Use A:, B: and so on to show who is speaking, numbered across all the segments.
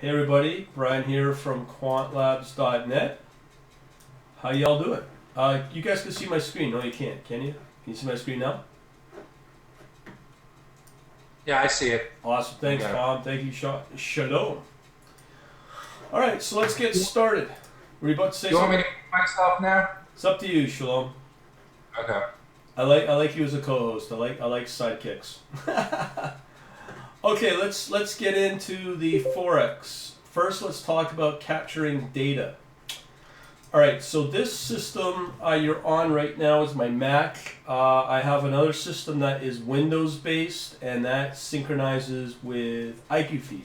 A: Hey everybody, Brian here from quantlabs.net. How y'all doing? You guys can see my screen. No, you can't. Can you? Can you see my screen now?
B: Yeah, I see it.
A: Awesome. Thanks,
B: Okay.
A: Tom. Thank you, Shalom. All right, so let's get started. Were you about to say
B: You want me
A: something?
B: to mute myself now?
A: It's up to you, Shalom.
B: Okay.
A: I like you as a co-host. I like sidekicks. Okay, let's get into the Forex. First, let's talk about capturing data. All right, so this system you're on right now is my Mac. I have another system that is Windows based, and that synchronizes with IQFeed.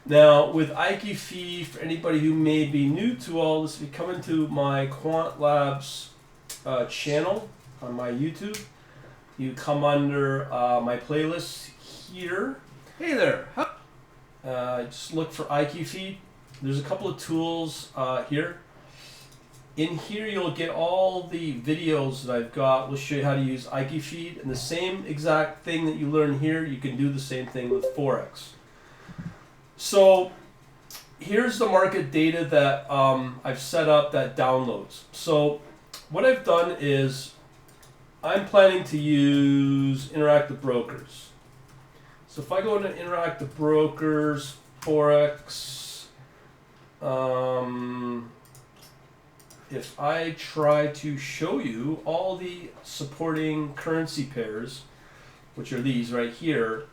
A: Now, with IQFeed, for anybody who may be new to all this, if you come into my Quant Labs channel on my YouTube, you come under my playlist here. Hey there. Just look for IQFeed. There's a couple of tools here. In here, you'll get all the videos that I've got. We'll show you how to use IQFeed. And the same exact thing that you learn here, you can do the same thing with Forex. So here's the market data that I've set up that downloads. So what I've done is I'm planning to use interactive brokers. So if I go into interactive brokers, Forex, if I try to show you all the supporting currency pairs, which are these right here,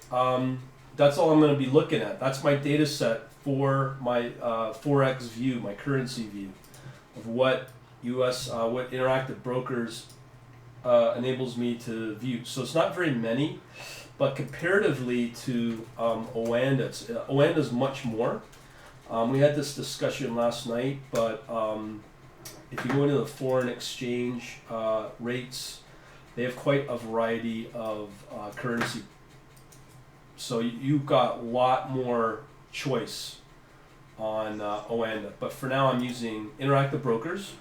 A: that's all I'm going to be looking at. That's my data set for my Forex view, my currency view of what what interactive brokers enables me to view. So it's not very many, but comparatively to Oanda is much more. We had this discussion last night, but if you go into the foreign exchange rates, they have quite a variety of currency. So you've got a lot more choice on Oanda. But for now, I'm using interactive brokers.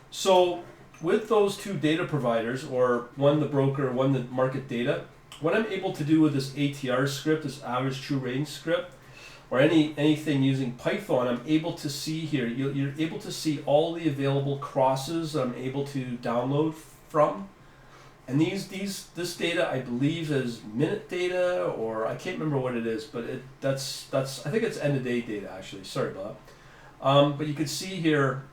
A: So with those two data providers, or one the broker, one the market data, what I'm able to do with this ATR script, this average true range script, or anything using Python, I'm able to see here, you're able to see all the available crosses that I'm able to download from. And this data, I believe, is minute data, or I can't remember what it is, but that's I think it's end of day data actually. Sorry about that. But you can see here,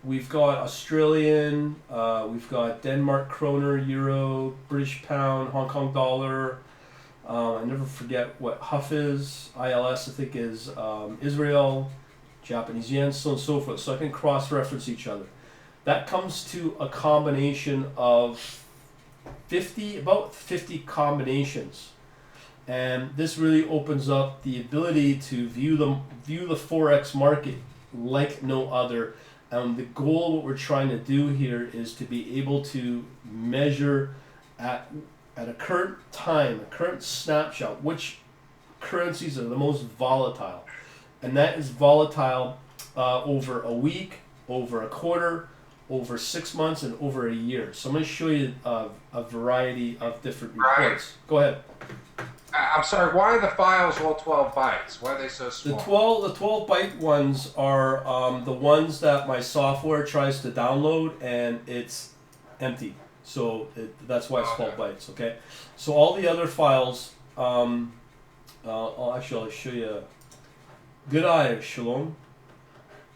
A: we've got Australian, we've got Denmark kroner, euro, British pound, Hong Kong dollar. I never forget what HUF is. ILS, I think, is Israel, Japanese yen, so on and so forth. So I can cross-reference each other. That comes to a combination of about 50 combinations. And this really opens up the ability to view the Forex market like no other. And the goal, what we're trying to do here, is to be able to measure at a current time, a current snapshot, which currencies are the most volatile. And that is volatile over a week, over a quarter, over 6 months, and over a year. So I'm going to show you a variety of different
B: Right.
A: reports. Go ahead.
B: I'm sorry, why are the files all 12 bytes? Why are they so
A: The
B: small?
A: 12 byte ones are the ones that my software tries to download, and it's empty. So that's why it's 12 bytes. Okay. So all the other files, I'll show you. Good eye, Shalom.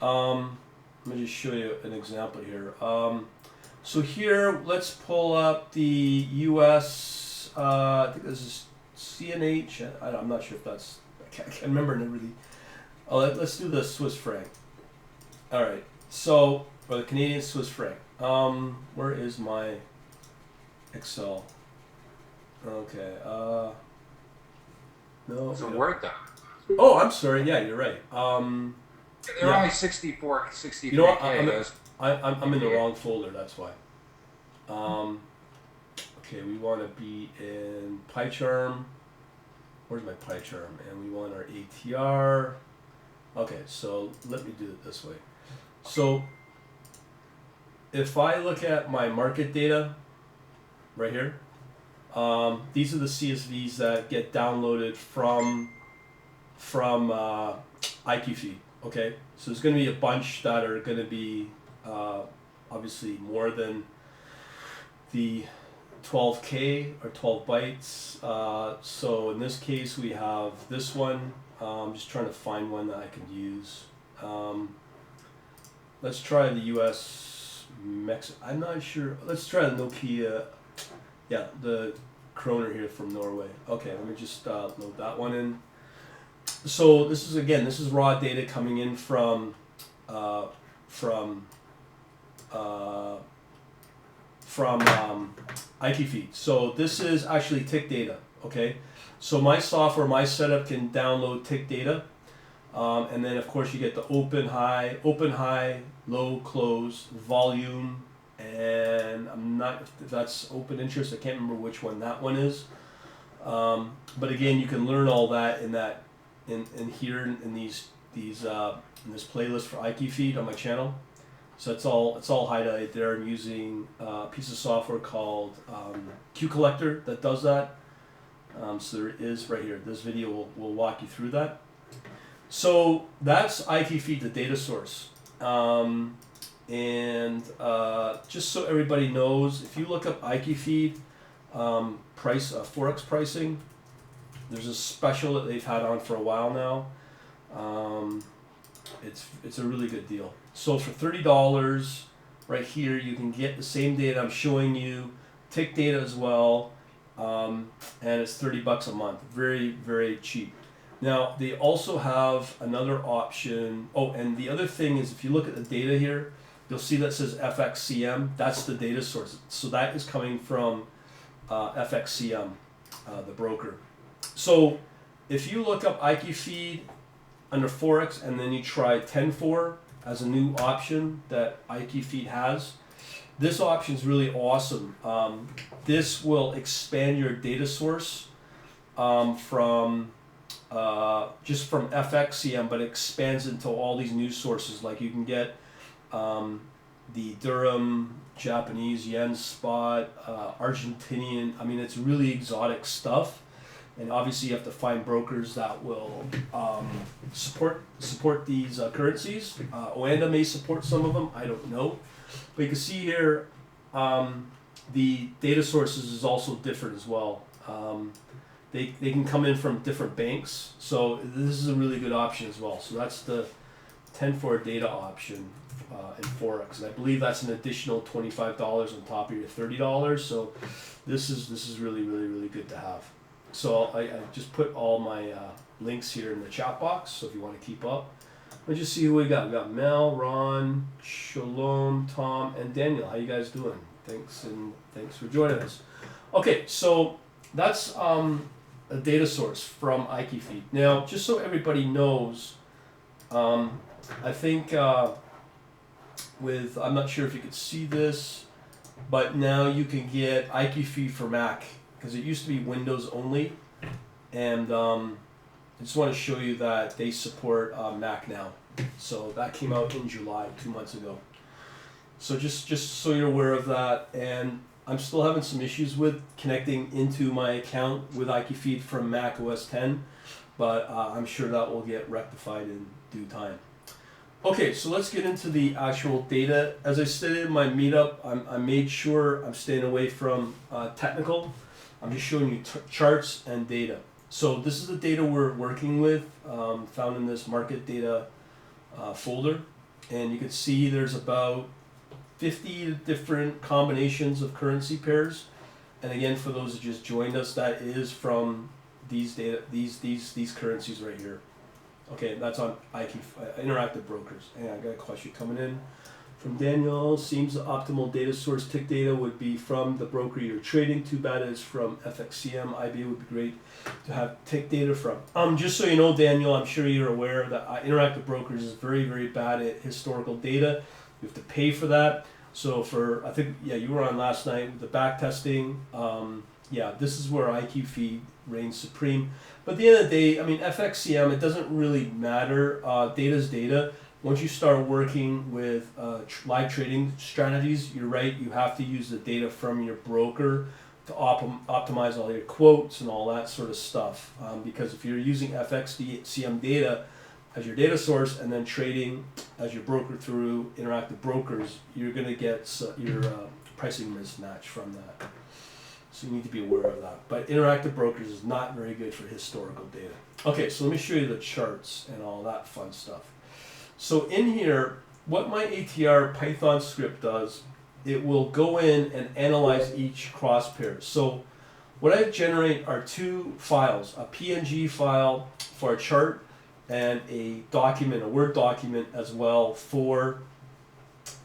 A: Let me just show you an example here. So here, let's pull up the U.S. I think this is CNH. I'm not sure if that's. I can't remember really. Let's do the Swiss franc. All right. So for the Canadian Swiss franc. Where is my Excel? Okay. No.
B: It's a Word doc.
A: Oh, I'm sorry. Yeah, you're right.
B: They're
A: Yeah.
B: only 64, 63K.
A: You know what?
B: Those.
A: I'm in the wrong folder. That's why. Okay, we want to be in PyCharm. Where's my PyCharm? And we want our ATR. Okay, so let me do it this way. So if I look at my market data right here, these are the CSVs that get downloaded from from IQ feed. Okay, so there's going to be a bunch that are going to be obviously more than the 12K or 12 bytes. So in this case, we have this one. I'm just trying to find one that I can use. Let's try the US Mexico. I'm not sure. Let's try the Nokia. Yeah, the Kroner here from Norway. Okay, let me just load that one in. So this is raw data coming in from IQ feed. So this is actually tick data. Okay, so my software, my setup can download tick data, and then of course you get the open, high, low, close, volume, and I'm not if that's open interest. I can't remember which one that one is. But again, you can learn all that in here in these in this playlist for IQ feed on my channel. So it's all highlighted there. I'm using a piece of software called Q Collector that does that. So there is right here. This video will walk you through that. So that's IQ feed, the data source. And just so everybody knows, if you look up IQ feed Forex pricing, there's a special that they've had on for a while now. It's a really good deal. So for $30 right here, you can get the same data I'm showing you, tick data as well, and it's $30 a month. Very, very cheap. Now they also have another option. Oh, and the other thing is, if you look at the data here, you'll see that says FXCM. That's the data source. So that is coming from FXCM, the broker. So if you look up IQ feed under Forex and then you try 10-4 as a new option that IQ feed has, this option is really awesome. This will expand your data source from just from FXCM, but it expands into all these new sources. Like you can get the Durham, Japanese yen spot, Argentinian. I mean, it's really exotic stuff. And obviously you have to find brokers that will support these currencies. Oanda may support some of them, I don't know. But you can see here, the data sources is also different as well. They can come in from different banks. So this is a really good option as well. So that's the 10-4 data option in Forex. And I believe that's an additional $25 on top of your $30. So this is really, really, really good to have. So I just put all my links here in the chat box, so if you want to keep up. Let's just see who we got. We got Mel, Ron, Shalom, Tom, and Daniel. How you guys doing? Thanks for joining us. Okay, so that's a data source from IQ feed. Now, just so everybody knows, I think I'm not sure if you could see this, but now you can get IQ feed for Mac, because it used to be Windows only, and I just want to show you that they support Mac now. So that came out in July, 2 months ago. So just so you're aware of that, and I'm still having some issues with connecting into my account with IQ feed from Mac OS 10, but I'm sure that will get rectified in due time. Okay, so let's get into the actual data. As I stated in my meetup, I made sure I'm staying away from technical. I'm just showing you charts and data. So this is the data we're working with, found in this market data folder. And you can see there's about 50 different combinations of currency pairs. And again, for those who just joined us, that is from these data, these currencies right here. Okay, that's on IQ Interactive Brokers. And I got a question coming in from Daniel. Seems the optimal data source tick data would be from the broker you're trading. Too bad it's from FXCM. IB would be great to have tick data from. Just so you know, Daniel, I'm sure you're aware that Interactive Brokers is very, very bad at historical data. You have to pay for that. So I think, you were on last night with the back testing. This is where IQ feed reigns supreme. But at the end of the day, I mean, FXCM, it doesn't really matter. Data is data. Once you start working with live trading strategies, you're right, you have to use the data from your broker to optimize all your quotes and all that sort of stuff. Because if you're using FXCM data as your data source and then trading as your broker through interactive brokers, you're going to get your pricing mismatch from that. So you need to be aware of that. But interactive brokers is not very good for historical data. Okay, so let me show you the charts and all that fun stuff. So in here, what my ATR Python script does, it will go in and analyze each cross pair. So what I generate are two files, a PNG file for a chart and a document, a Word document as well for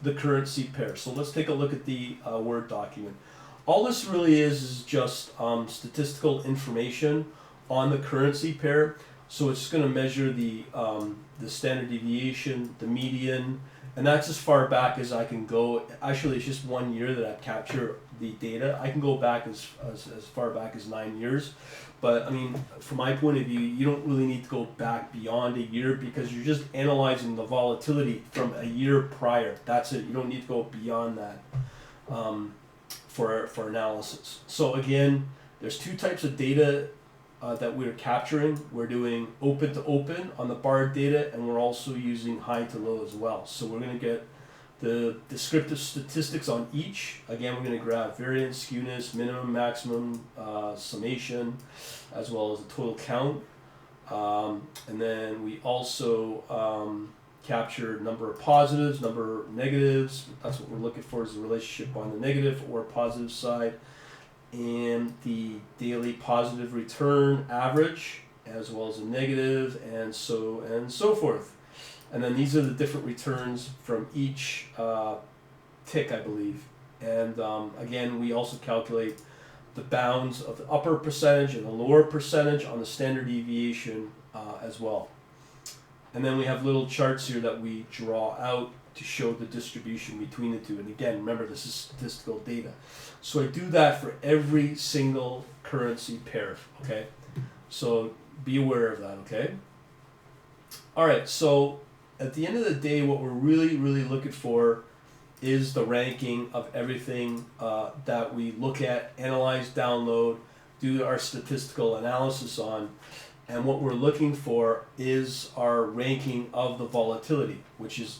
A: the currency pair. So let's take a look at the Word document. All this really is just statistical information on the currency pair. So it's going to measure the standard deviation, the median, and that's as far back as I can go. Actually, it's just 1 year that I capture the data. I can go back as far back as 9 years. But I mean, from my point of view, you don't really need to go back beyond a year because you're just analyzing the volatility from a year prior. That's it. You don't need to go beyond that for analysis. So again, there's two types of data that we're capturing. We're doing open to open on the barred data, and we're also using high to low as well. So we're going to get the descriptive statistics on each. Again, we're going to grab variance, skewness, minimum, maximum, summation, as well as the total count. And then we also capture number of positives, number of negatives. That's what we're looking for, is the relationship on the negative or positive side. And the daily positive return average, as well as a negative, and so forth. And then these are the different returns from each tick, I believe. And again, we also calculate the bounds of the upper percentage and the lower percentage on the standard deviation as well. And then we have little charts here that we draw out to show the distribution between the two. And again, remember, this is statistical data. So I do that for every single currency pair, okay? So be aware of that, okay? All right, so at the end of the day, what we're really looking for is the ranking of everything that we look at, analyze, download, do our statistical analysis on. And what we're looking for is our ranking of the volatility, which is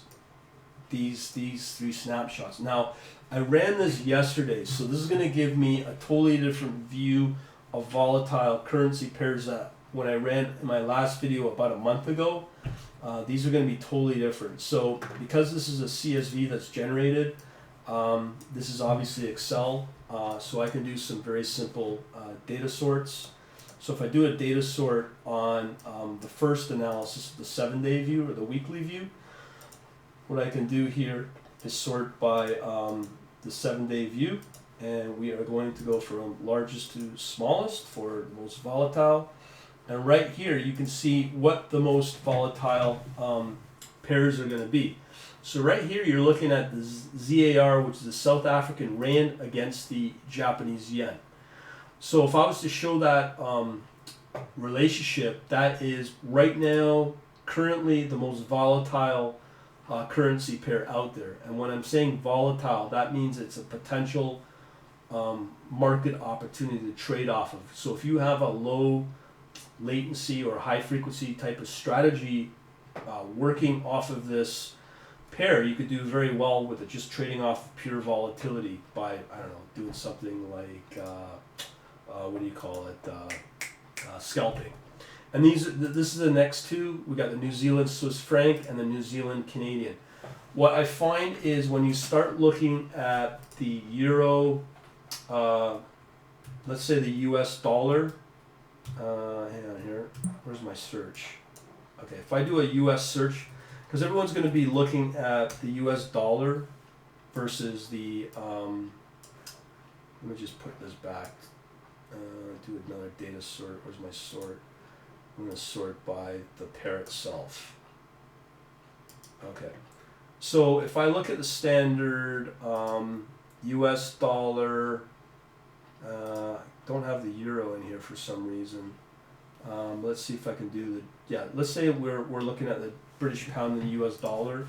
A: these three snapshots. Now, I ran this yesterday, so this is going to give me a totally different view of volatile currency pairs that when I ran in my last video about a month ago. These are going to be totally different. So because this is a CSV that's generated, this is obviously Excel, so I can do some very simple data sorts. So if I do a data sort on the first analysis of the 7-day view or the weekly view, what I can do here is sort by the 7-day view, and we are going to go from largest to smallest for the most volatile. And right here you can see what the most volatile pairs are going to be. So right here you're looking at the ZAR, which is the South African Rand against the Japanese Yen. So if I was to show that relationship, that is right now currently the most volatile currency pair out there. And when I'm saying volatile, that means it's a potential market opportunity to trade off of. So if you have a low latency or high frequency type of strategy working off of this pair, you could do very well with it, just trading off pure volatility by, I don't know, doing something like what do you call it, scalping. And this is the next two. We got the New Zealand Swiss franc and the New Zealand Canadian. What I find is when you start looking at the euro, let's say the US dollar, hang on here, where's my search? Okay, if I do a US search, because everyone's going to be looking at the US dollar versus the, let me just put this back, do another data sort. Where's my sort? I'm going to sort by the pair itself. Okay, so if I look at the standard US dollar, don't have the euro in here for some reason. Let's see if I can do the, yeah, let's say we're looking at the British pound and the US dollar.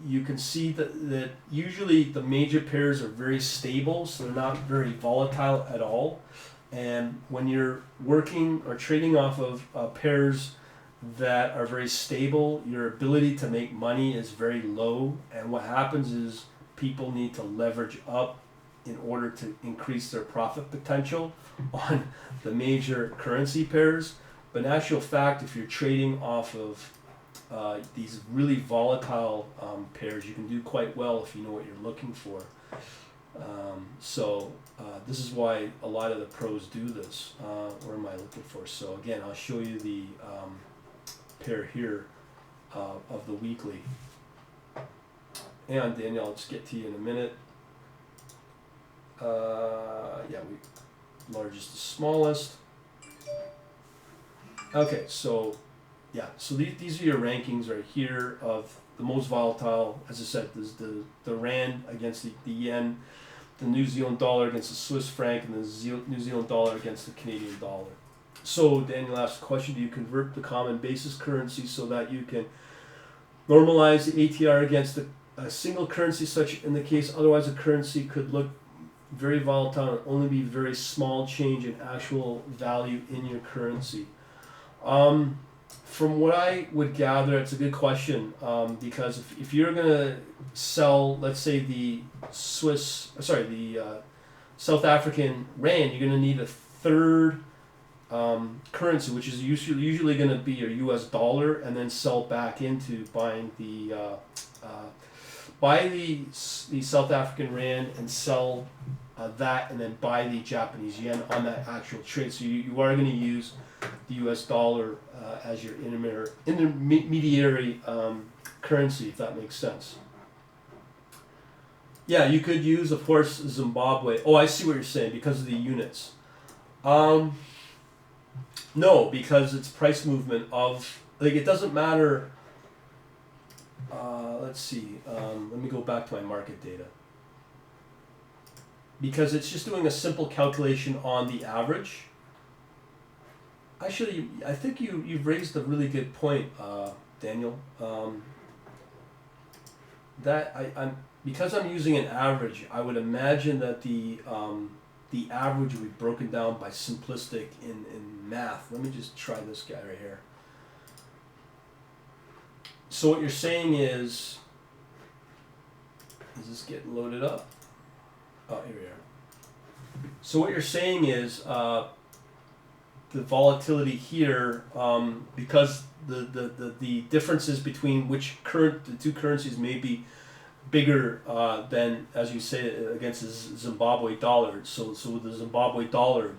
A: you can see that usually the major pairs are very stable, so they're not very volatile at all. And when you're working or trading off of pairs that are very stable, your ability to make money is very low. And what happens is people need to leverage up in order to increase their profit potential on the major currency pairs. But in actual fact, if you're trading off of these really volatile pairs, you can do quite well if you know what you're looking for. So this is why a lot of the pros do this. Where am I looking for? So again, I'll show you the pair here of the weekly. And Daniel, I'll just get to you in a minute. Yeah, largest to smallest. Okay, so yeah, so these are your rankings right here of the most volatile. As I said, there's the rand against the yen, the New Zealand dollar against the Swiss franc, and the New Zealand dollar against the Canadian dollar. So Daniel asked the question, do you convert the common basis currency so that you can normalize the ATR against a single currency, such in the case otherwise a currency could look very volatile and only be very small change in actual value in your currency? From what I would gather, it's a good question, because if you're going to sell, let's say the South African rand, you're going to need a third currency, which is usually going to be your US dollar, and then sell back into buying buy the South African rand and sell that, and then buy the Japanese yen on that actual trade. So you are going to use the US dollar as your intermediary currency, if that makes sense. Yeah, you could use, of course, Zimbabwe. Oh, I see what you're saying, because of the units. No, because it's price movement of, like, it doesn't matter. Let's see, let me go back to my market data. Because it's just doing a simple calculation on the average. Actually, I think you've raised a really good point, Daniel. I'm because I'm using an average, I would imagine that the average would be broken down by simplistic in math. Let me just try this guy right here. So what you're saying is this getting loaded up? Oh, here we are. So what you're saying is the volatility here, because the differences between the two currencies may be bigger than, as you say, against the Zimbabwe dollar. So with the Zimbabwe dollar,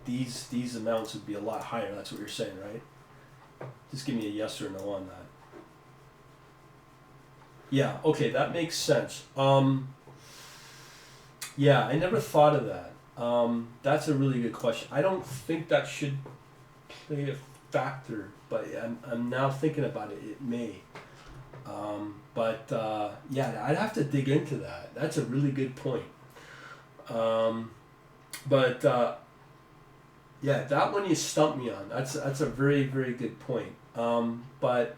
A: these amounts would be a lot higher. That's what you're saying, right? Just give me a yes or no on that. Yeah, okay, that makes sense. Yeah, I never thought of that. That's a really good question. I don't think that should play a factor, but I'm now thinking about it. It may. Yeah, I'd have to dig into that. That's a really good point. Yeah, that one you stumped me on. That's a very, very good point. But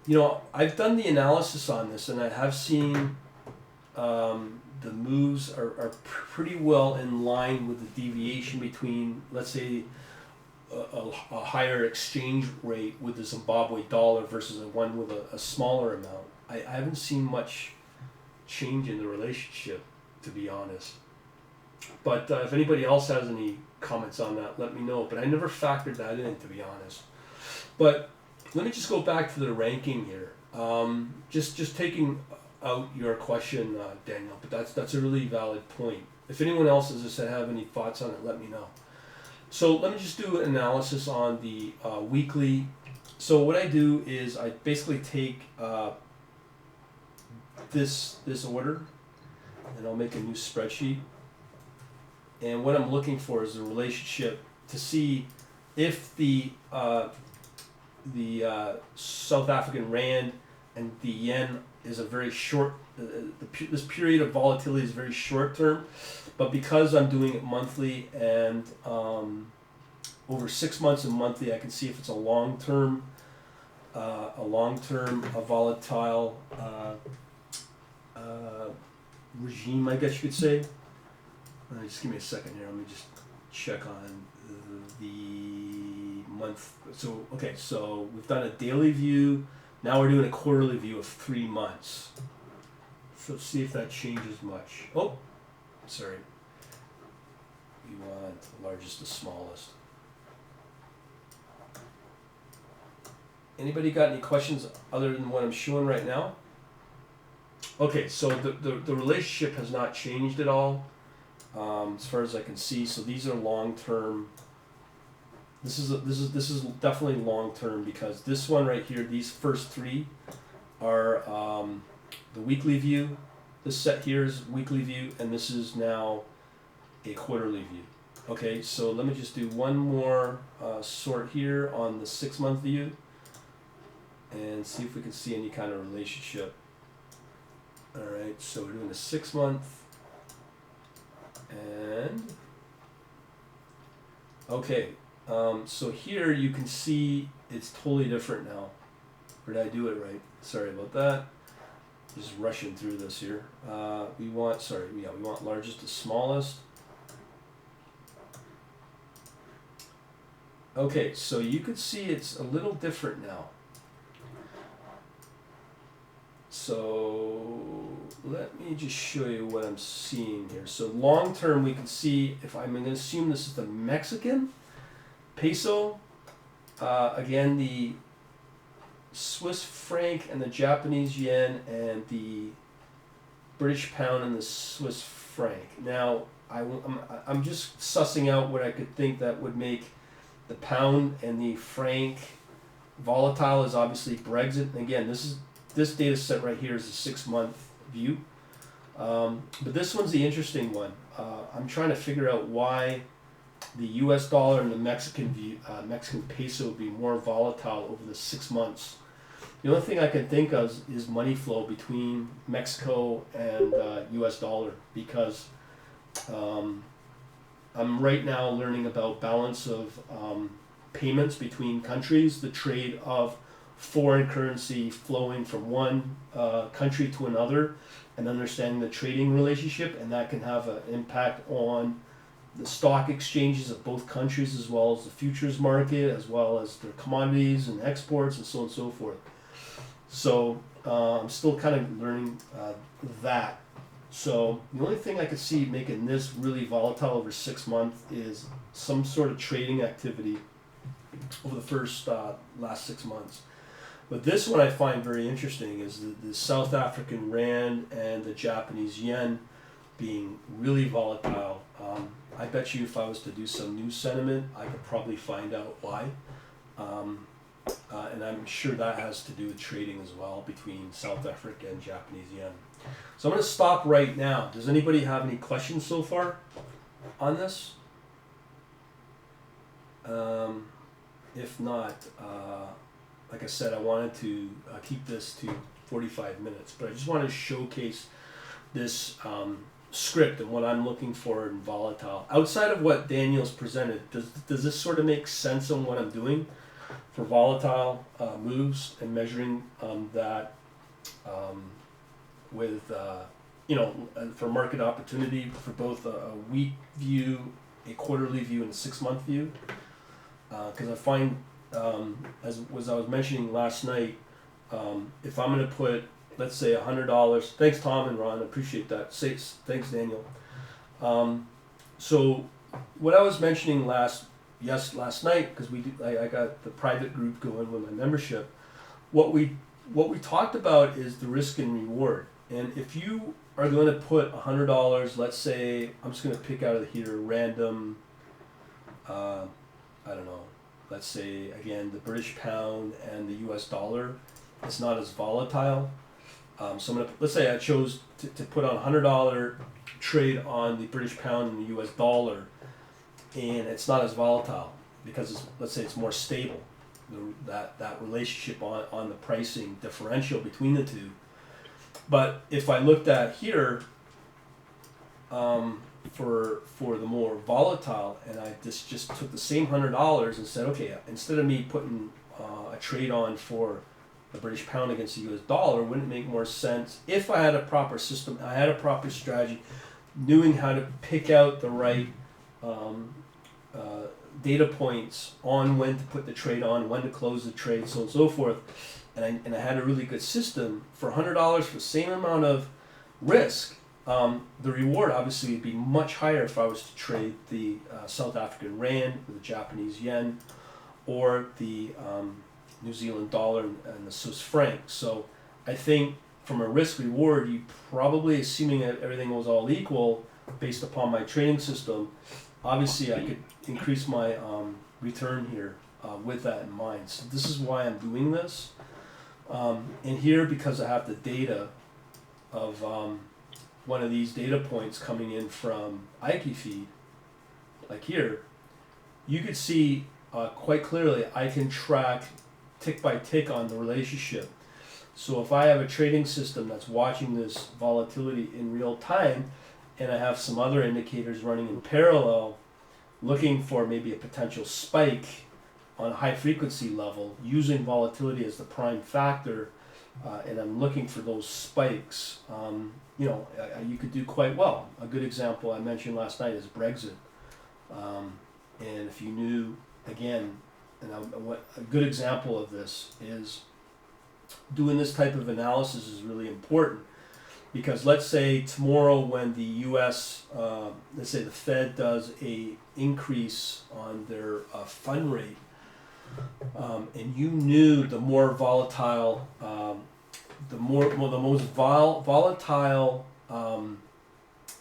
A: you know, I've done the analysis on this, and I have seen the moves are pretty well in line with the deviation between, let's say, a higher exchange rate with the Zimbabwe dollar versus one with a smaller amount. I haven't seen much change in the relationship, to be honest. But if anybody else has any comments on that, let me know. But I never factored that in, to be honest. But let me just go back to the ranking here. Just taking out your question, Daniel, but that's a really valid point. If anyone else, as I said, have any thoughts on it, let me know. So let me just do an analysis on the weekly. So what I do is I basically take this order, and I'll make a new spreadsheet. And what I'm looking for is the relationship to see if the South African rand and the yen is a very short, this period of volatility is very short term, but because I'm doing it monthly and over 6 months and monthly, I can see if it's a long term a long-term, a volatile regime, I guess you could say. Just give me a second here. Let me just check on the month. So, okay, so we've done a daily view. Now we're doing a quarterly view of 3 months. So let's see if that changes much. Oh, sorry. We want the largest to smallest. Anybody got any questions other than what I'm showing right now? Okay, so the relationship has not changed at all, as far as I can see. So these are long term. This is definitely long term, because this one right here, these first three are the weekly view. This set here is weekly view, and this is now a quarterly view. Okay, so let me just do one more sort here on the 6 month view, and see if we can see any kind of relationship. All right, so we're doing a 6 month, and okay, so here you can see it's totally different now. Or did I do it right? Sorry about that. Just rushing through this here. We want largest to smallest. Okay, so you could see it's a little different now. So let me just show you what I'm seeing here. So long term, we can see, if I'm going to assume this is the Mexican peso, again the Swiss franc and the Japanese yen and the British pound and the Swiss franc. Now I'm just sussing out what I could think that would make the pound and the franc volatile. Is obviously Brexit. And again, this data set right here is a 6 month view, but this one's the interesting one. I'm trying to figure out why the U.S. dollar and the Mexican peso would be more volatile over the 6 months. The only thing I can think of is money flow between Mexico and U.S. dollar, because I'm right now learning about balance of payments between countries, the trade of foreign currency flowing from one country to another, and understanding the trading relationship, and that can have an impact on the stock exchanges of both countries, as well as the futures market, as well as their commodities and exports, and so on and so forth. So I'm still kind of learning that. So the only thing I could see making this really volatile over 6 months is some sort of trading activity over the last 6 months. But this one I find very interesting is the South African rand and the Japanese yen being really volatile. I bet you if I was to do some news sentiment, I could probably find out why. And I'm sure that has to do with trading as well between South Africa and Japanese yen. So I'm going to stop right now. Does anybody have any questions so far on this? If not, like I said, I wanted to keep this to 45 minutes, but I just wanted to showcase this script and what I'm looking for in volatile. Outside of what Daniel's presented, does this sort of make sense on what I'm doing for volatile moves and measuring that with, for market opportunity for both a week view, a quarterly view, and a 6 month view? Because I find, as I was mentioning last night, if I'm going to put, let's say, $100. Thanks, Tom and Ron. I appreciate that. Thanks, Daniel. So what I was mentioning last night, because I got the private group going with my membership. What we talked about is the risk and reward. And if you are going to put $100, let's say, I'm just going to pick out of here random. I don't know. Let's say again the British pound and the U.S. dollar. It's not as volatile. So let's say I chose to put on $100 trade on the British pound and the U.S. dollar, and it's not as volatile because let's say it's more stable. That relationship on the pricing differential between the two. But if I looked at here for the more volatile, and I just took the same $100 and said, okay, instead of me putting a trade on for the British pound against the US dollar? Wouldn't it make more sense if I had a proper system, I had a proper strategy, knowing how to pick out the right data points on when to put the trade on, when to close the trade, so on and so forth, and I had a really good system for $100 for the same amount of risk, the reward obviously would be much higher if I was to trade the South African rand or the Japanese yen or the New Zealand dollar and the Swiss franc. So I think from a risk reward, you probably, assuming that everything was all equal based upon my trading system, obviously I could increase my return here with that in mind. So this is why I'm doing this. And here, because I have the data of one of these data points coming in from IQ feed, like here, you could see quite clearly I can track tick by tick on the relationship. So if I have a trading system that's watching this volatility in real time, and I have some other indicators running in parallel, looking for maybe a potential spike on a high frequency level, using volatility as the prime factor, and I'm looking for those spikes, you could do quite well. A good example I mentioned last night is Brexit. And if you knew, again, what a good example of this is, doing this type of analysis is really important, because let's say tomorrow when the U.S., let's say the Fed does a increase on their fund rate, and you knew the more volatile, the most volatile. Let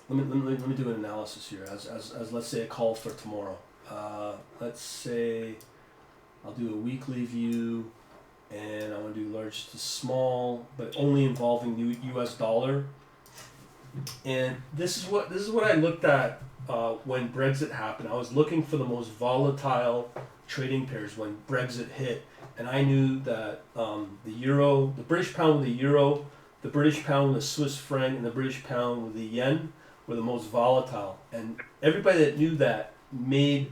A: me do an analysis here as let's say a call for tomorrow. Let's say I'll do a weekly view, and I'm going to do large to small, but only involving U.S. dollar. And this is what I looked at when Brexit happened. I was looking for the most volatile trading pairs when Brexit hit, and I knew that the euro, the British pound with the euro, the British pound with the Swiss franc, and the British pound with the yen were the most volatile. And everybody that knew that made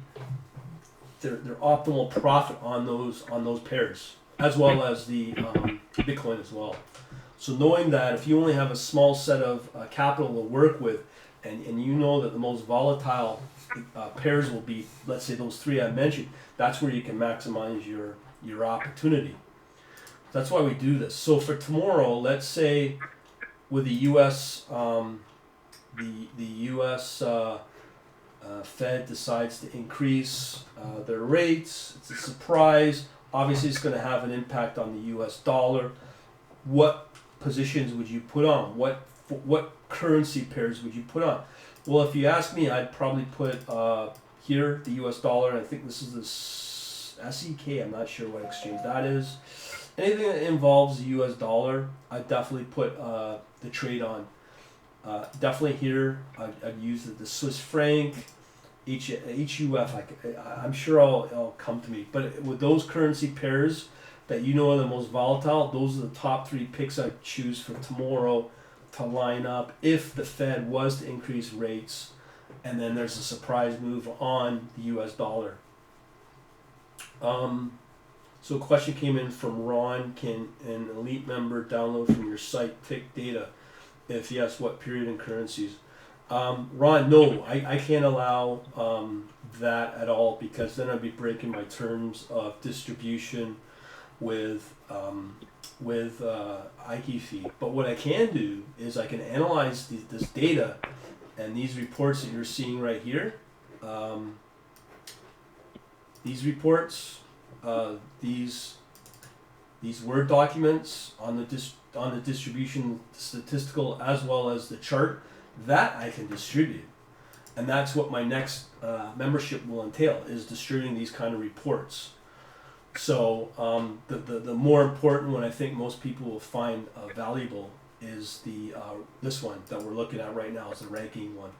A: their optimal profit on those pairs, as well as the Bitcoin as well. So knowing that if you only have a small set of capital to work with, and you know that the most volatile pairs will be, let's say those three I mentioned, that's where you can maximize your opportunity. That's why we do this. So for tomorrow, let's say with the U.S. The U.S. Fed decides to increase their rates. It's a surprise. Obviously, it's going to have an impact on the U.S. dollar. What positions would you put on? What currency pairs would you put on? Well, if you ask me, I'd probably put here the U.S. dollar. I think this is the SEK. I'm not sure what exchange that is. Anything that involves the U.S. dollar, I'd definitely put the trade on. Definitely here, I'd use the Swiss franc, HUF. I'm sure it'll come to me. But with those currency pairs that you know are the most volatile, those are the top three picks I choose for tomorrow to line up if the Fed was to increase rates, and then there's a surprise move on the U.S. dollar. So a question came in from Ron: can an elite member download from your site tick data? If yes, what period and currencies? Ron, no, I can't allow that at all, because then I'd be breaking my terms of distribution with IQ feed. But what I can do is I can analyze this data and these reports that you're seeing right here. These reports, these Word documents on the distribution statistical as well as the chart, that I can distribute. And that's what my next membership will entail, is distributing these kind of reports. So the more important one I think most people will find valuable is this one that we're looking at right now, is the ranking one.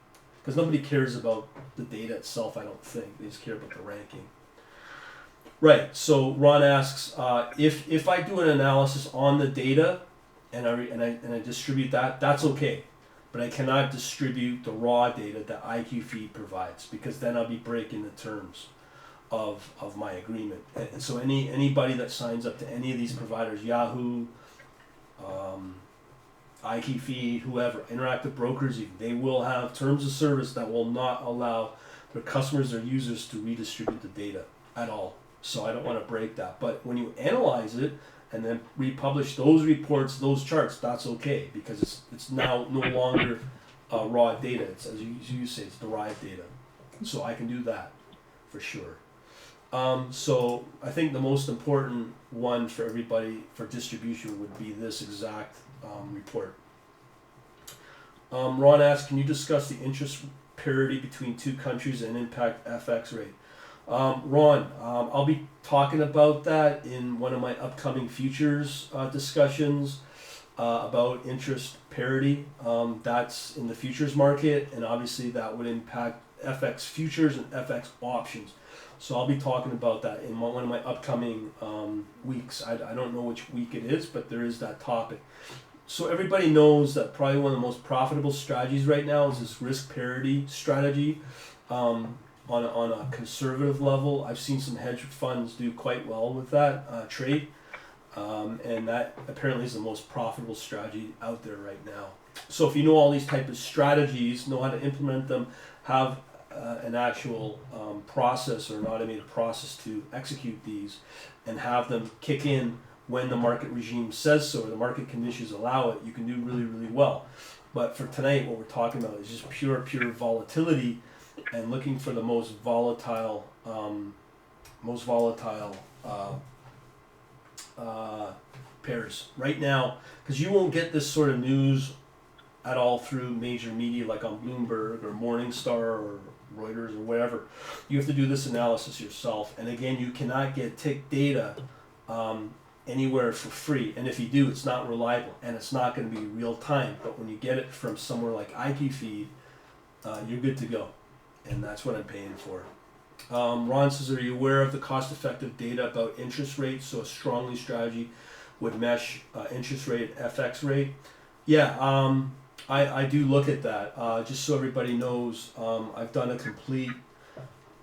A: Because nobody cares about the data itself, I don't think. They just care about the ranking. Right, so Ron asks, if I do an analysis on the data and I distribute that, that's okay. But I cannot distribute the raw data that IQ feed provides, because then I'll be breaking the terms. of my agreement. And so anybody that signs up to any of these providers, Yahoo, iKeyFeed, whoever, Interactive Brokers, they will have terms of service that will not allow their customers or users to redistribute the data at all. So I don't want to break that. But when you analyze it and then republish those reports, those charts, that's okay, because it's now no longer raw data. It's, as you say, it's derived data. So I can do that for sure. So I think the most important one for everybody for distribution would be this exact report. Ron asks, can you discuss the interest parity between two countries and impact FX rate? Ron, I'll be talking about that in one of my upcoming futures discussions about interest parity. That's in the futures market, and obviously that would impact FX futures and FX options. So I'll be talking about that in one of my upcoming weeks. I don't know which week it is, but there is that topic. So everybody knows that probably one of the most profitable strategies right now is this risk parity strategy. On a conservative level, I've seen some hedge funds do quite well with that trade, and that apparently is the most profitable strategy out there right now. So if you know all these type of strategies, know how to implement them, have an actual process or an automated process to execute these, and have them kick in when the market regime says so or the market conditions allow it, you can do really, really well. But for tonight, what we're talking about is just pure volatility, and looking for the most volatile pairs right now, because you won't get this sort of news at all through major media like on Bloomberg or Morningstar or Reuters or whatever. You have to do this analysis yourself, and again, you cannot get tick data anywhere for free, and if you do, it's not reliable and it's not going to be real time. But when you get it from somewhere like iKeyFeed, you're good to go, and that's what I'm paying for. Ron says, are you aware of the cost-effective data about interest rates? So a strongly strategy would mesh interest rate, FX rate. Yeah, I do look at that. Just so everybody knows, I've done a complete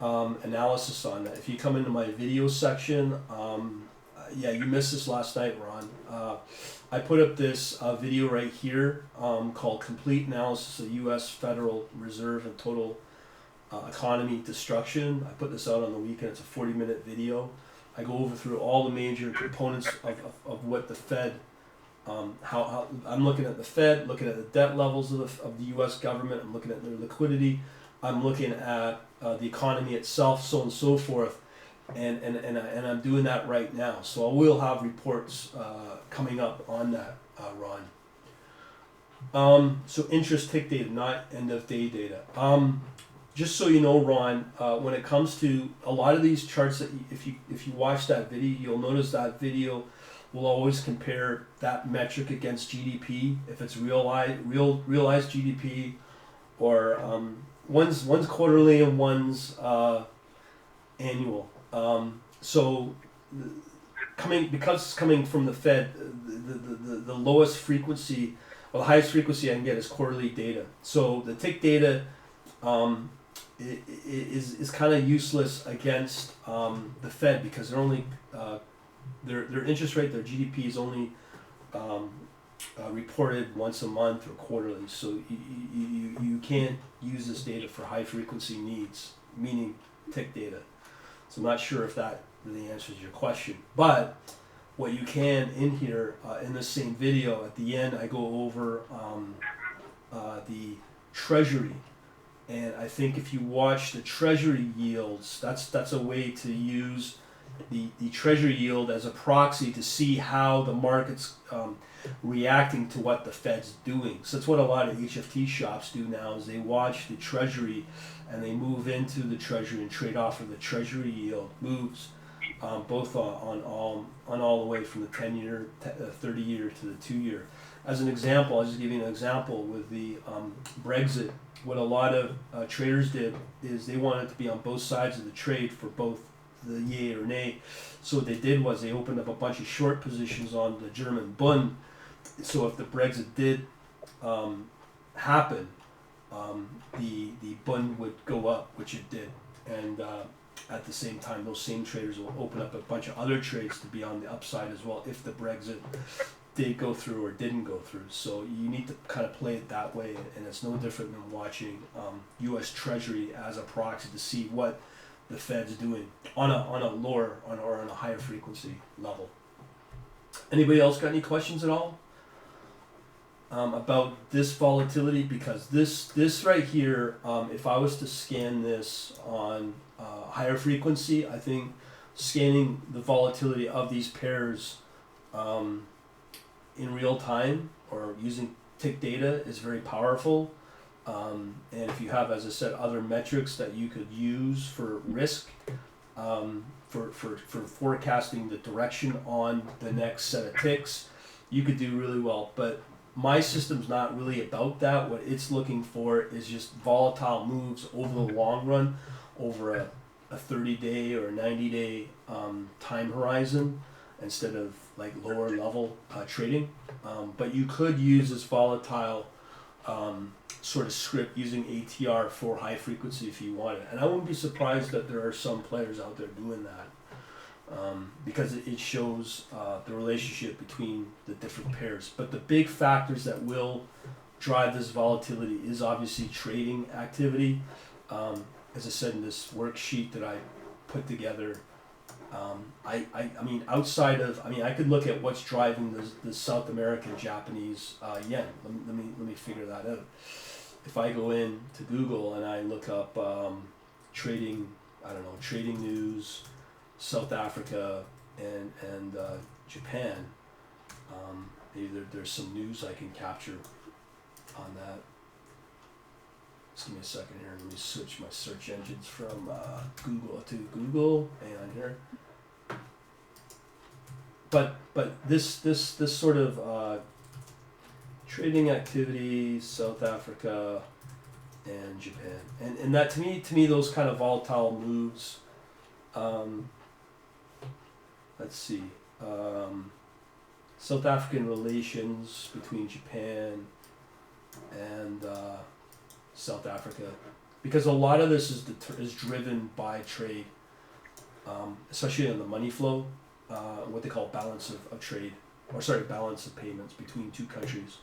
A: analysis on that. If you come into my video section, yeah, you missed this last night, Ron. I put up this video right here called Complete Analysis of U.S. Federal Reserve and Total Economy Destruction. I put this out on the weekend. It's a 40-minute video. I go over through all the major components of what the Fed, how I'm looking at the Fed, looking at the debt levels of the U.S. government. I'm looking at their liquidity. I'm looking at the economy itself, so on and so forth. And I'm doing that right now. So I will have reports coming up on that, Ron. So interest tick data, not end of day data. Just so you know, Ron, when it comes to a lot of these charts, that if you watch that video, you'll notice that video will always compare that metric against GDP. If it's realized GDP, or one's quarterly and one's annual. So because it's coming from the Fed, the lowest frequency, or the highest frequency I can get is quarterly data. So the tick data is kind of useless against the Fed, because they're only their interest rate, their GDP is only reported once a month or quarterly. So you can't use this data for high frequency needs, meaning tick data. So I'm not sure if that really answers your question, but what you can in here, in the same video, at the end I go over the Treasury, and I think if you watch the Treasury yields, that's a way to use the Treasury yield as a proxy to see how the market's reacting to what the Fed's doing. So that's what a lot of HFT shops do now, is they watch the Treasury and they move into the Treasury and trade off of the Treasury yield moves, both on all the way from the 10-year, 30-year to the 2-year. As an example, I'll just give you an example with the Brexit. What a lot of traders did is they wanted to be on both sides of the trade for both the yay or nay. So what they did was they opened up a bunch of short positions on the German Bund. So if the Brexit did happen, the Bund would go up, which it did. And at the same time, those same traders will open up a bunch of other trades to be on the upside as well if the Brexit did go through or didn't go through. So you need to kind of play it that way, and it's no different than watching U.S. Treasury as a proxy to see what the Fed's doing on a lower or on a higher frequency level. Anybody else got any questions at all about this volatility? Because this right here, if I was to scan this on higher frequency, I think scanning the volatility of these pairs in real time or using tick data is very powerful. And if you have, as I said, other metrics that you could use for risk, for forecasting the direction on the next set of ticks, you could do really well. But my system's not really about that. What it's looking for is just volatile moves over the long run, over a 30-day or 90-day time horizon, instead of like lower level trading. But you could use this volatile sort of script using ATR for high frequency if you want it. And I wouldn't be surprised that there are some players out there doing that, because it shows the relationship between the different pairs. But the big factors that will drive this volatility is obviously trading activity. As I said in this worksheet that I put together, I mean, outside of, I could look at what's driving the South American Japanese yen. Let me figure that out. If I go in to Google and I look up trading, trading news, South Africa and Japan, maybe there's some news I can capture on that. Just give me a second here. Let me switch my search engines from Google to Google. Hang on here. But this sort of trading activity, South Africa and Japan, and that to me those kind of volatile moves. Let's see, South African relations between Japan and South Africa, because a lot of this is driven by trade, especially on the money flow, what they call balance of trade, or sorry, balance of payments between two countries.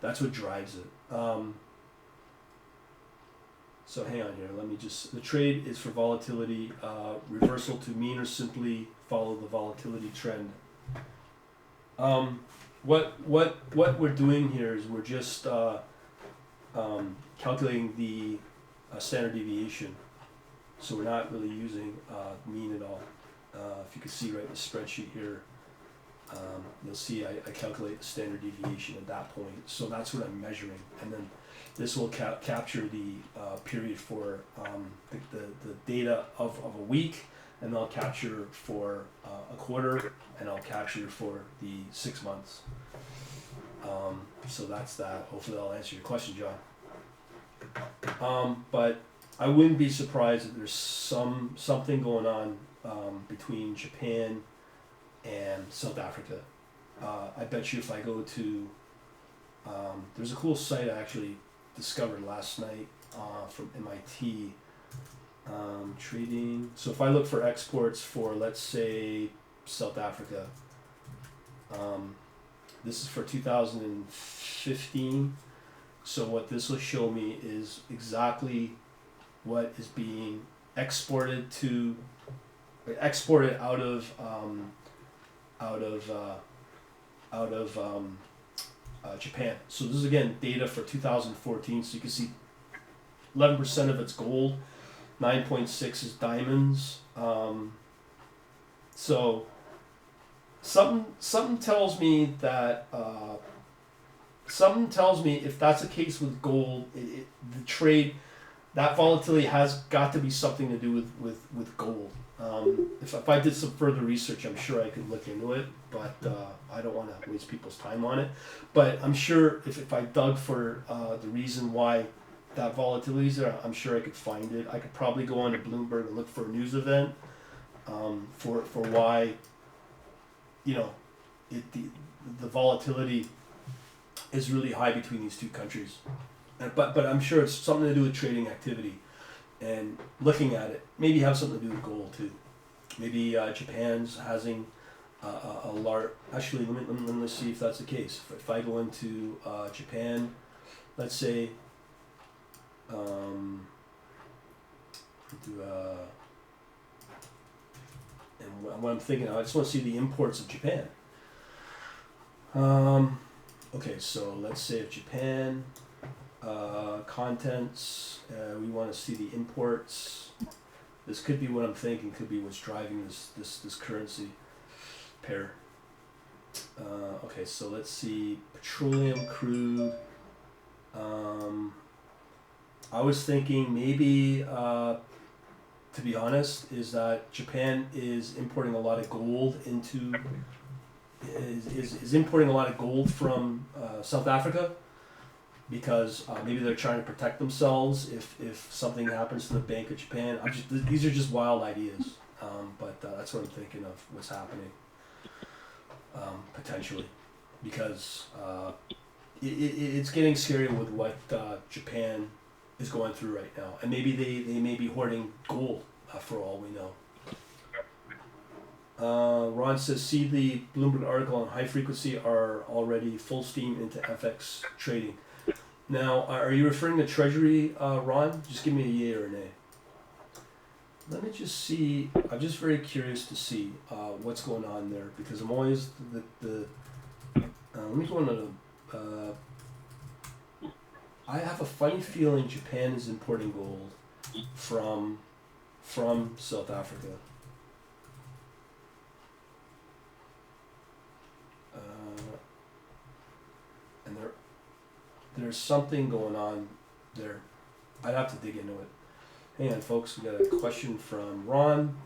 A: That's what drives it. So hang on here. Let me just. The trade is for volatility, reversal to mean, or simply follow the volatility trend. What we're doing here is we're just calculating the standard deviation. So we're not really using mean at all. If you can see right in the spreadsheet here, you'll see I calculate the standard deviation at that point. So that's what I'm measuring, and then this will capture the period for the data of a week, and I'll capture for a quarter, and I'll capture for the 6 months. So that's that. Hopefully that'll answer your question, John. But I wouldn't be surprised if there's something going on between Japan and South Africa. I bet you if I go to, there's a cool site I actually discovered last night from MIT, trading. So if I look for exports for, let's say, South Africa, this is for 2015. So what this will show me is exactly what is being exported out of Japan. So this is again data for 2014. So you can see 11% of it's gold, 9.6 is diamonds. So something tells me that if that's the case with gold, the trade, that volatility has got to be something to do with gold. If I did some further research, I'm sure I could look into it, but I don't want to waste people's time on it. But I'm sure if I dug for the reason why that volatility is there, I'm sure I could find it. I could probably go on to Bloomberg and look for a news event for why, the volatility is really high between these two countries. But I'm sure it's something to do with trading activity. and looking at it. Maybe have something to do with gold too. Maybe Japan's having a large. Actually, let me see if that's the case. If I go into Japan, let's say. And what I'm thinking, I just want to see the imports of Japan. Okay, so let's say if Japan contents, we want to see the imports. This could be what I'm thinking. Could be what's driving this currency pair. Okay, so let's see petroleum, crude. I was thinking maybe, to be honest, is that Japan is importing a lot of gold into, is importing a lot of gold from South Africa, because maybe they're trying to protect themselves if something happens to the Bank of Japan. These are just wild ideas, but that's what I'm thinking of what's happening, potentially, because it's getting scary with what Japan is going through right now, and maybe they may be hoarding gold for all we know. Ron says, see the Bloomberg article on high frequency are already full steam into FX trading. Now, are you referring to Treasury, Ron? Just give me a yay or a nay. Let me just see. I'm just very curious to see what's going on there, because I'm always let me go into the. I have a funny feeling Japan is importing gold from South Africa. And there's something going on there. I'd have to dig into it. Hang on, folks. We got a question from Ron.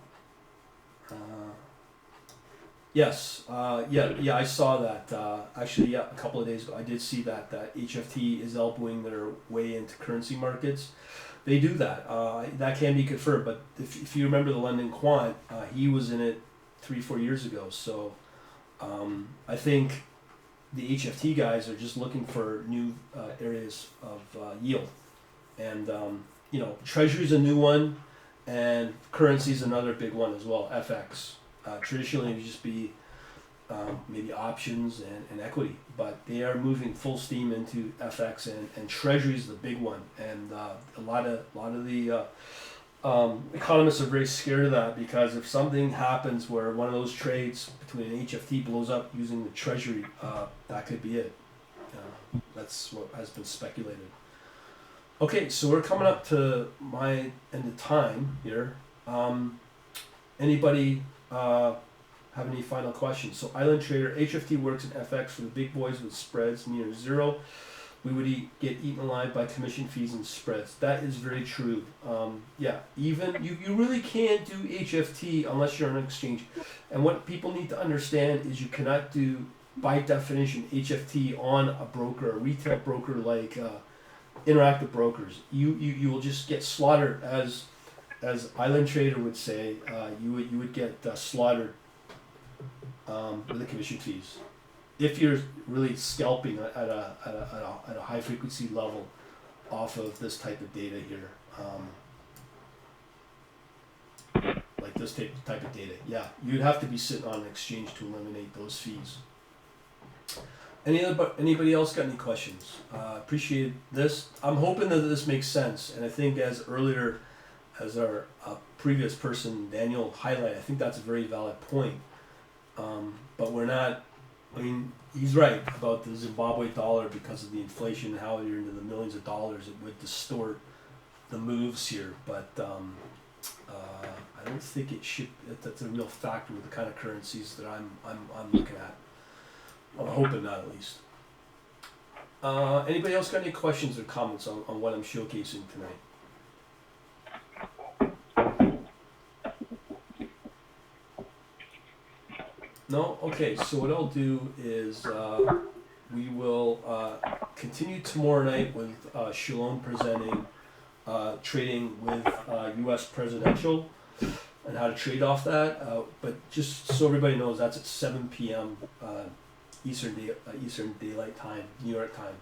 A: Yes, yeah, I saw that. Actually, yeah, a couple of days ago, I did see that HFT is elbowing their way into currency markets. They do that. That can be confirmed. But if you remember the London Quant, he was in it 3-4 years ago. So I think the HFT guys are just looking for new areas of yield, and Treasury's a new one, and currency's another big one as well. FX. Traditionally, it would just be maybe options and equity, but they are moving full steam into FX, and Treasury is the big one. And a lot of the economists are very scared of that, because if something happens where one of those trades between an HFT blows up using the Treasury, that could be it. That's what has been speculated. Okay, so we're coming up to my end of time here. Anybody have any final questions? So Island Trader, HFT works in FX for the big boys with spreads near zero. We would get eaten alive by commission fees and spreads. That is very true. Even you really can't do HFT unless you're on an exchange. And what people need to understand is you cannot do, by definition, HFT on a broker, a retail broker like Interactive Brokers. You will just get slaughtered, as Island Trader would say. You would get slaughtered with the commission fees if you're really scalping at a high frequency level off of this type of data here, like this type of data. Yeah, you'd have to be sitting on an exchange to eliminate those fees. Anybody else got any questions? Appreciate this. I'm hoping that this makes sense, and I think as our previous person, Daniel, highlighted, I think that's a very valid point. But we're not, he's right about the Zimbabwe dollar, because of the inflation, how you're into the millions of dollars, it would distort the moves here. But I don't think it should, that's a real factor with the kind of currencies that I'm looking at. I'm hoping not, at least. Anybody else got any questions or comments on what I'm showcasing tonight? No? Okay, so what I'll do is we will continue tomorrow night with Shalom presenting trading with U.S. presidential and how to trade off that. But just so everybody knows, that's at 7 p.m. Eastern Daylight Time, New York time.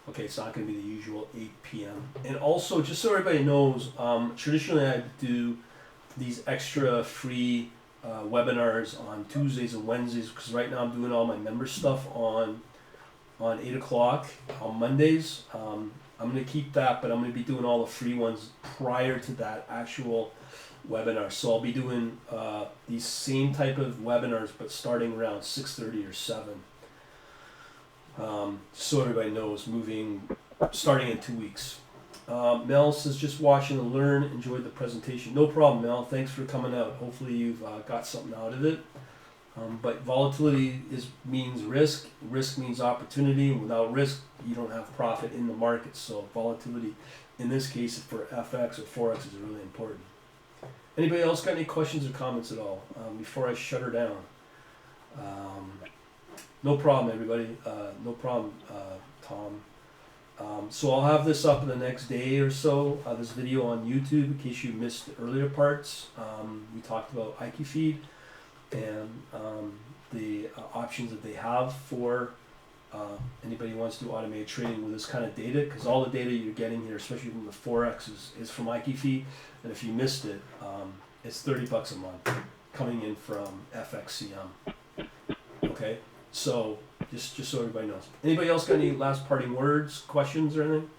A: Okay, it's not going to be the usual 8 p.m. And also, just so everybody knows, traditionally I do these extra free webinars on Tuesdays and Wednesdays because right now I'm doing all my member stuff on 8 o'clock on Mondays. I'm going to keep that, but I'm going to be doing all the free ones prior to that actual webinar. So I'll be doing these same type of webinars, but starting around 6:30 or 7. So everybody knows, starting in 2 weeks. Mel says, just watching to learn, enjoyed the presentation. No problem, Mel. Thanks for coming out. Hopefully you've got something out of it. But volatility means risk. Risk means opportunity. And without risk, you don't have profit in the market. So volatility, in this case, for FX or Forex, is really important. Anybody else got any questions or comments at all before I shut her down? No problem, everybody. No problem, Tom. So I'll have this up in the next day or so, this video on YouTube, in case you missed the earlier parts. We talked about IQ and the options that they have for anybody who wants to do automated trading with this kind of data, because all the data you're getting here, especially from the Forex, is from IQ, and if you missed it, it's $30 a month coming in from FXCM. Okay, so just so everybody knows. Anybody else got any last parting words, questions, or anything?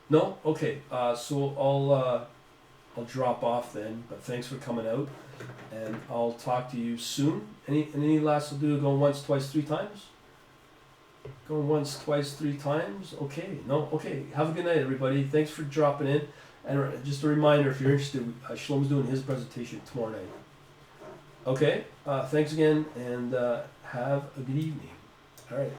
A: No? Okay. So I'll drop off then. But thanks for coming out, and I'll talk to you soon. Any last will do? Going once, twice, 3 times. Going once, twice, 3 times. Okay. No. Okay. Have a good night, everybody. Thanks for dropping in. And just a reminder, if you're interested, Shlom's doing his presentation tomorrow night. Okay, thanks again, and have a good evening. All right.